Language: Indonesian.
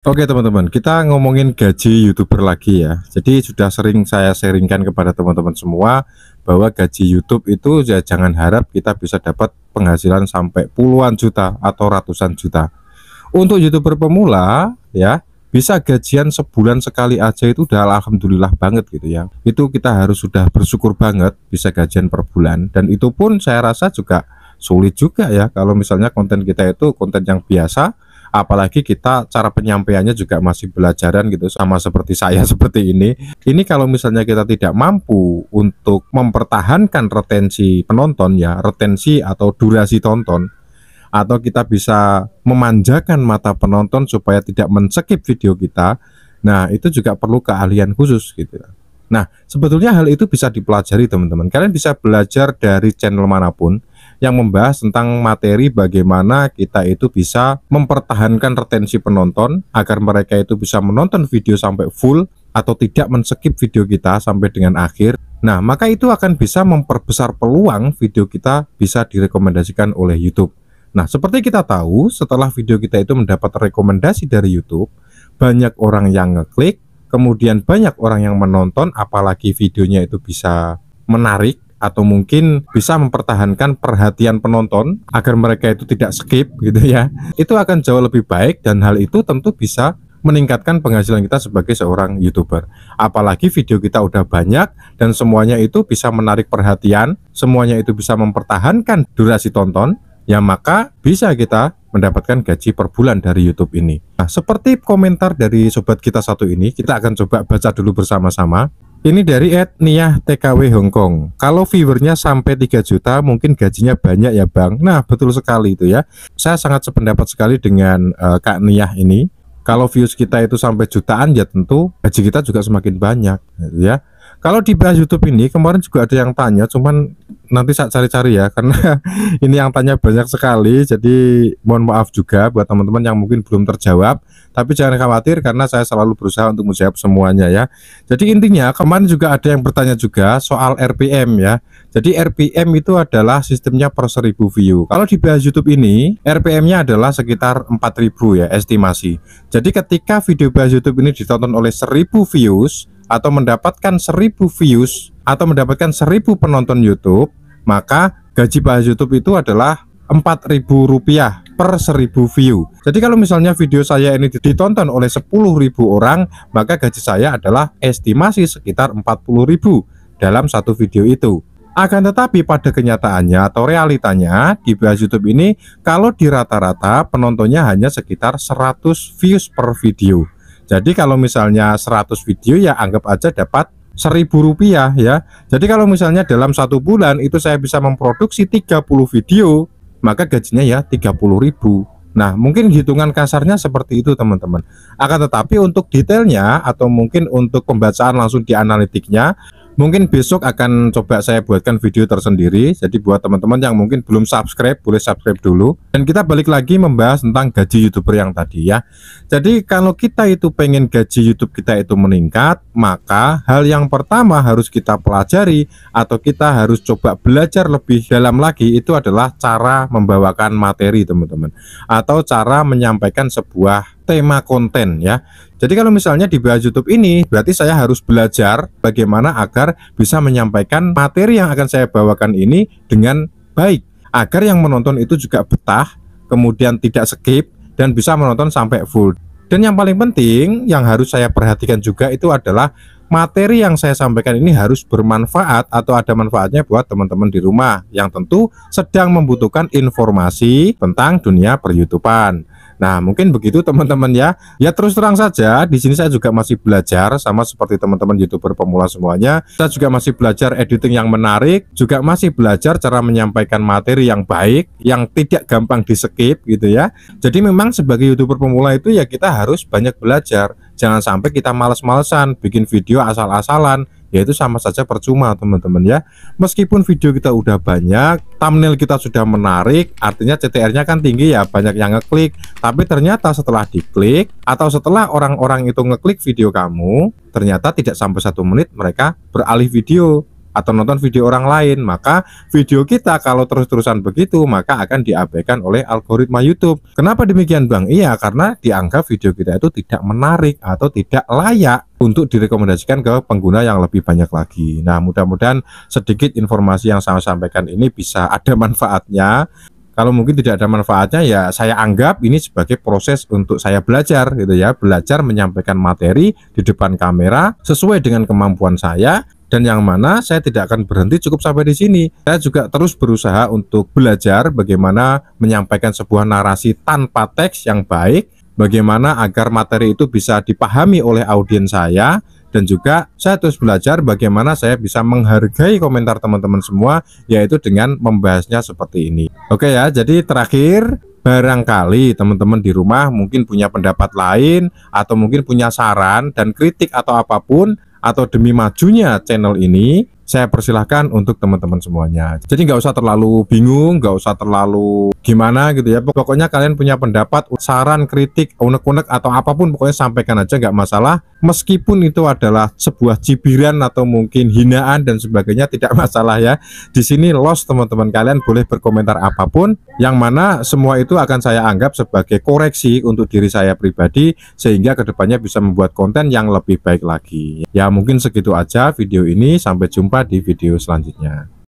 Oke teman-teman, kita ngomongin gaji YouTuber lagi ya. Jadi sudah sering saya sharingkan kepada teman-teman semua bahwa gaji YouTube itu ya jangan harap kita bisa dapat penghasilan sampai puluhan juta atau ratusan juta. Untuk YouTuber pemula ya, bisa gajian sebulan sekali aja itu udah alhamdulillah banget gitu ya. Itu kita harus sudah bersyukur banget bisa gajian per bulan, dan itu pun saya rasa juga sulit juga ya kalau misalnya konten kita itu konten yang biasa, apalagi kita cara penyampaiannya juga masih belajaran gitu, sama seperti saya seperti ini. Ini kalau misalnya kita tidak mampu untuk mempertahankan retensi penonton ya, retensi atau durasi tonton, atau kita bisa memanjakan mata penonton supaya tidak men-skip video kita, nah itu juga perlu keahlian khusus gitu. Nah sebetulnya hal itu bisa dipelajari teman-teman. Kalian bisa belajar dari channel manapun yang membahas tentang materi bagaimana kita itu bisa mempertahankan retensi penonton agar mereka itu bisa menonton video sampai full atau tidak men-skip video kita sampai dengan akhir. Nah maka itu akan bisa memperbesar peluang video kita bisa direkomendasikan oleh YouTube. Nah seperti kita tahu, setelah video kita itu mendapat rekomendasi dari YouTube, banyak orang yang ngeklik, kemudian banyak orang yang menonton, apalagi videonya itu bisa menarik atau mungkin bisa mempertahankan perhatian penonton agar mereka itu tidak skip gitu ya. Itu akan jauh lebih baik, dan hal itu tentu bisa meningkatkan penghasilan kita sebagai seorang YouTuber. Apalagi video kita udah banyak dan semuanya itu bisa menarik perhatian, semuanya itu bisa mempertahankan durasi tonton, ya maka bisa kita mendapatkan gaji per bulan dari YouTube ini. Nah, seperti komentar dari sobat kita satu ini, kita akan coba baca dulu bersama-sama. Ini dari @niah_tkw Hongkong. Kalau viewernya sampai 3 juta mungkin gajinya banyak ya Bang. Nah betul sekali itu ya. Saya sangat sependapat sekali dengan Kak Niah ini. Kalau views kita itu sampai jutaan ya tentu gaji kita juga semakin banyak gitu ya. Kalau dibahas YouTube ini kemarin juga ada yang tanya, cuman nanti saya cari-cari ya karena ini yang tanya banyak sekali. Jadi mohon maaf juga buat teman-teman yang mungkin belum terjawab. Tapi jangan khawatir karena saya selalu berusaha untuk menjawab semuanya ya. Jadi intinya kemarin juga ada yang bertanya juga soal RPM ya. Jadi RPM itu adalah sistemnya per 1000 view. Kalau dibahas YouTube ini RPM-nya adalah sekitar 4000 ya estimasi. Jadi ketika video bahas YouTube ini ditonton oleh 1000 views atau mendapatkan 1000 views atau mendapatkan 1000 penonton YouTube, maka gaji bahas YouTube itu adalah Rp4.000 per 1000 view. Jadi kalau misalnya video saya ini ditonton oleh 10.000 orang, maka gaji saya adalah estimasi sekitar 40.000 dalam satu video itu. Akan tetapi pada kenyataannya atau realitanya di bahas YouTube ini, kalau di rata-rata penontonnya hanya sekitar 100 views per video. Jadi kalau misalnya 100 video ya anggap aja dapat Rp1.000 ya. Jadi kalau misalnya dalam satu bulan itu saya bisa memproduksi 30 video, maka gajinya ya 30.000. Nah mungkin hitungan kasarnya seperti itu teman-teman. Akan tetapi untuk detailnya atau mungkin untuk pembacaan langsung di analitiknya, mungkin besok akan coba saya buatkan video tersendiri. Jadi buat teman-teman yang mungkin belum subscribe, boleh subscribe dulu. Dan kita balik lagi membahas tentang gaji YouTuber yang tadi ya. Jadi kalau kita itu pengen gaji YouTube kita itu meningkat, maka hal yang pertama harus kita pelajari atau kita harus coba belajar lebih dalam lagi itu adalah cara membawakan materi teman-teman, atau cara menyampaikan sebuah tema konten ya. Jadi kalau misalnya di bahas YouTube ini berarti saya harus belajar bagaimana agar bisa menyampaikan materi yang akan saya bawakan ini dengan baik, agar yang menonton itu juga betah, kemudian tidak skip dan bisa menonton sampai full. Dan yang paling penting yang harus saya perhatikan juga itu adalah materi yang saya sampaikan ini harus bermanfaat atau ada manfaatnya buat teman-teman di rumah yang tentu sedang membutuhkan informasi tentang dunia per-YouTubean. Nah mungkin begitu teman-teman ya. Ya terus terang saja di sini saya juga masih belajar sama seperti teman-teman YouTuber pemula semuanya. Saya juga masih belajar editing yang menarik, juga masih belajar cara menyampaikan materi yang baik, yang tidak gampang di skip gitu ya. Jadi memang sebagai YouTuber pemula itu ya kita harus banyak belajar. Jangan sampai kita males-malesan bikin video asal-asalan, yaitu sama saja percuma teman-teman ya. Meskipun video kita udah banyak, thumbnail kita sudah menarik, artinya CTR-nya kan tinggi ya, banyak yang ngeklik. Tapi ternyata setelah diklik atau setelah orang-orang itu ngeklik video kamu, ternyata tidak sampai 1 menit mereka beralih video. atau nonton video orang lain, maka video kita kalau terus-terusan begitu maka akan diabaikan oleh algoritma YouTube. Kenapa demikian Bang? Iya, karena dianggap video kita itu tidak menarik atau tidak layak untuk direkomendasikan ke pengguna yang lebih banyak lagi. Nah, mudah-mudahan sedikit informasi yang saya sampaikan ini bisa ada manfaatnya. Kalau mungkin tidak ada manfaatnya, ya saya anggap ini sebagai proses untuk saya belajar gitu ya, belajar menyampaikan materi di depan kamera sesuai dengan kemampuan saya, dan yang mana saya tidak akan berhenti cukup sampai di sini. Saya juga terus berusaha untuk belajar bagaimana menyampaikan sebuah narasi tanpa teks yang baik, bagaimana agar materi itu bisa dipahami oleh audiens saya, dan juga saya terus belajar bagaimana saya bisa menghargai komentar teman-teman semua, yaitu dengan membahasnya seperti ini. Oke ya, jadi terakhir, barangkali teman-teman di rumah mungkin punya pendapat lain atau mungkin punya saran dan kritik atau apapun, atau demi majunya channel ini, saya persilahkan untuk teman-teman semuanya. Jadi nggak usah terlalu bingung, nggak usah terlalu gimana gitu ya. Pokoknya kalian punya pendapat, saran, kritik, unek-unek atau apapun, pokoknya sampaikan aja, nggak masalah. Meskipun itu adalah sebuah cibiran atau mungkin hinaan dan sebagainya, tidak masalah ya. Di sini los teman-teman, kalian boleh berkomentar apapun, yang mana semua itu akan saya anggap sebagai koreksi untuk diri saya pribadi, sehingga kedepannya bisa membuat konten yang lebih baik lagi. Ya mungkin segitu aja video ini, sampai jumpa di video selanjutnya.